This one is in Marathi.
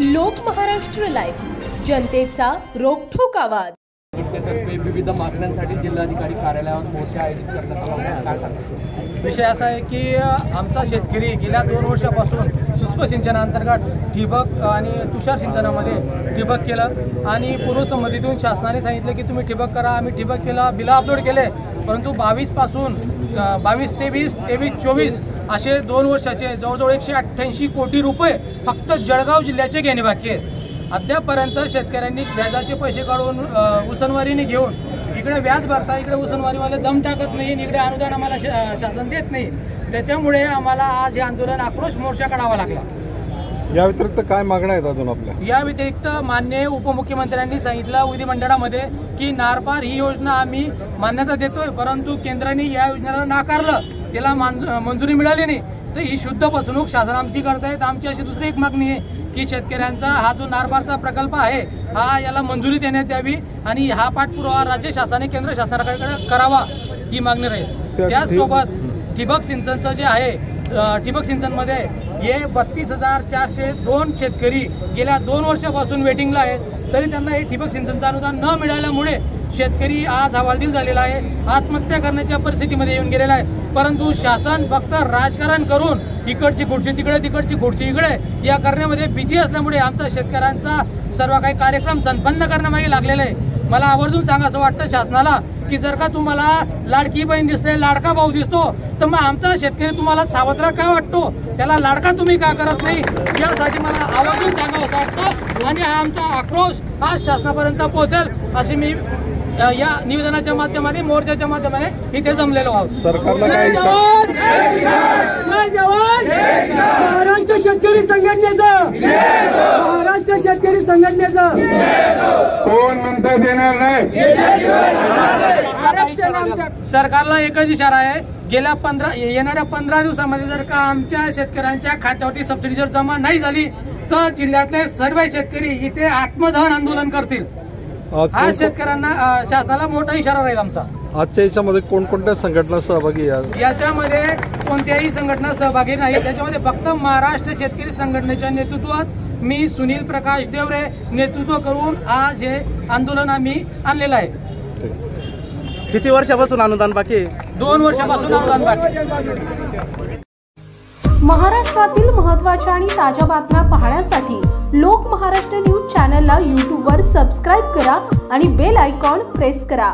लोक महाराष्ट्र लाईव्ह, जनतेचा रोखठोक आवाज। विविध मागण्यांसाठी जिल्हाधिकारी कार्यालयावर मोर्चा आयोजित करण्यात आला, काय सांगता? विषय असा आहे की आमचा शेतकरी गेल्या 2 वर्षापासून शुष्क सिंचनाअंतर्गत ठिबक आणि तुषार सिंचनामध्ये ठिबक केलं आणि पूर्वसंमतीतून शासनाने सांगितलं की तुम्ही ठिबक करा। आम्ही ठिबक केलं, बिलं अपलोड केले, परंतु 22 पासून 22, 23, 24 असे 2 वर्षाचे जवळजवळ 188 कोटी रुपये फक्त जळगाव जिल्ह्याचे घेणे बाकी आहेत। अद्यापर्यंत शेतकऱ्यांनी व्याजाचे पैसे काढून उसनवारीने घेऊन इकडे व्याज भरता, इकडे उसनवारीवाले दम टाकत नाही, इकडे अनुदान आम्हाला शासन देत नाही। त्याच्यामुळे आम्हाला आज हे आंदोलन आक्रोश मोर्चा काढावा लागला। या व्यतिरिक्त काय मागण्या आहेत अजून आपल्या? या व्यतिरिक्त माननीय उपमुख्यमंत्र्यांनी सांगितलं विधिमंडळामध्ये की नारपार ही योजना आम्ही मान्यता देतोय, परंतु केंद्राने या योजनेला नाकारलं, त्याला मंजुरी मिळाली नाही। तर ही शुद्ध फसवणूक शासन आमची करतायत। आमची अशी दुसरी एक मागणी आहे की शेतकऱ्यांचा हा जो नारपारचा प्रकल्प आहे हा याला मंजुरी देण्यात यावी आणि हा पाठपुरावा राज्य शासनाने केंद्र शासनाकडे करावा, ही मागणी राहील। त्याचसोबत ठिबक सिंचनचं जे आहे, ठिबक सिंचनमध्ये हे 32,402 शेतकरी गेल्या 2 वर्षापासून वेटिंगला आहेत, तरी त्यांना हे ठिबक सिंचनचं अनुदान न मिळाल्यामुळे शेतकरी आज हवालदिल झालेला आहे, आत्महत्या करण्याच्या परिस्थितीमध्ये येऊन गेलेला आहे। परंतु शासन फक्त राजकारण करून इकडची खुर्ची तिकडे, तिकडची खुर्ची इकडे या करण्यामध्ये बिझी असल्यामुळे आमचा शेतकऱ्यांचा सर्व काही कार्यक्रम संपन्न करण्यामागे लागलेला आहे। मला आवर्जून सांगायचं वाटतं शासनाला की जर का तुम्हाला लाडकी बहीण दिसते, लाडका भाऊ दिसतो, तर मग आमचा शेतकरी तुम्हाला सावत्र का वाटतो, त्याला लाडका तुम्ही का करत नाही, यासाठी मला आवर्जून सांगावं वाटतं आणि हा आमचा आक्रोश आज शासनापर्यंत पोहोचेल असे मी या निवेदनाच्या माध्यमाने, मोर्चाच्या माध्यमाने इथे जमलेलो आहोत। सरकारला काय महाराष्ट्र शेतकरी संघटनेचं, महाराष्ट्र शेतकरी संघटनेचं कोण म्हणता देणार नाही? सरकारला एकच इशारा आहे, येणाऱ्या 15 दिवसामध्ये जर का आमच्या शेतकऱ्यांच्या खात्यावरती सबसिडी जर जमा नाही झाली तर जिल्ह्यातले सर्व शेतकरी इथे आत्मदहन आंदोलन करतील। हा शेतकऱ्यांना शासनाला मोठा इशारा राहील आमचा। आजच्या याच्यामध्ये कोणकोणत्या संघटना सहभागी आहेत? याच्यामध्ये कोणत्याही संघटना सहभागी नाही, त्याच्यामध्ये फक्त महाराष्ट्र शेतकरी संघटनेच्या नेतृत्वात मी सुनील प्रकाश देवरे नेतृत्व करून आज हे आंदोलन आम्ही आणलेलं आहे। किती वर्षापासून अनुदान बाकी? 2 वर्षापासून अनुदान बाकी। महाराष्ट्रातील महत्त्वाच्या आणि ताज्या बातम्या पाहण्यासाठी लोक महाराष्ट्र न्यूज चॅनलला यूट्यूबवर सबस्क्राईब करा आणि बेल आयकॉन प्रेस करा।